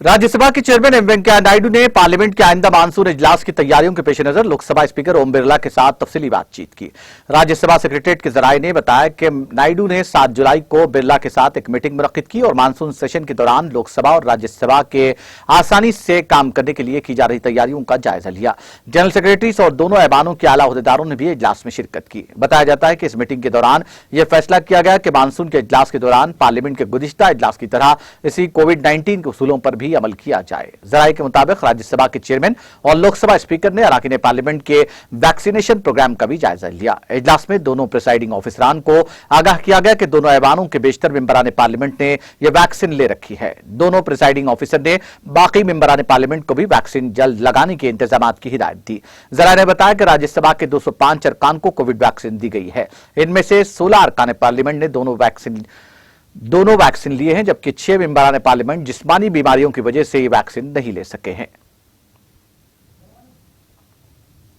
राज्यसभा के chairman M Venkaiah Naidu ने parliament के आइंदा मानसून इजलास की तैयारियों के पेश नजर लोकसभा स्पीकर ओम बिरला के साथ तफसीली बातचीत की। राज्यसभा सेक्रेटरीट के जराये ने बताया कि नायडू ने 7 जुलाई को बिरला के साथ एक मीटिंग मुनक्किद की और मानसून सेशन के दौरान लोकसभा और राज्यसभा के आसानी से काम करने के लिए की जा रही तैयारियों का जायजा लिया। जनरल सेक्रेटरीज और दोनों ऐवानों के आला अहदेदारों ने भी इजलास में शिरकत की। बताया जाता है कि इस मीटिंग के दौरान यह फैसला किया गया कि मानसून के इजलास के दौरान पार्लियामेंट के गुज़िश्ता इजलास की तरह इसी कोविड-19 के उसूलों पर भी अमल किया जाए। जराये के मुताबिक राज्यसभा के चेयरमैन और लोकसभा स्पीकर ने अराकीन पार्लियामेंट के वैक्सीनेशन प्रोग्राम का भी जायजा लिया। इजलास में दोनों प्रिसाइडिंग ऑफिसरान को आगाह किया गया कि दोनों ऐवानों के बेशतर मेंबरान पार्लियामेंट ने यह वैक्सीन ले रखी है। दोनों प्रिसाइडिंग ऑफिसर ने बाकी मेंबरान पार्लियामेंट को भी वैक्सीन जल्द लगाने के इंतजाम की हिदायत दी। जराये ने बताया कि राज्यसभा के 205 अरकान को कोविड वैक्सीन दी गई है। इनमें से 16 अरकान पार्लियामेंट ने दोनों वैक्सीन लिए हैं, जबकि 6 मेंबरान पार्लियामेंट जिस्मानी बीमारियों की वजह से ये वैक्सीन नहीं ले सके हैं।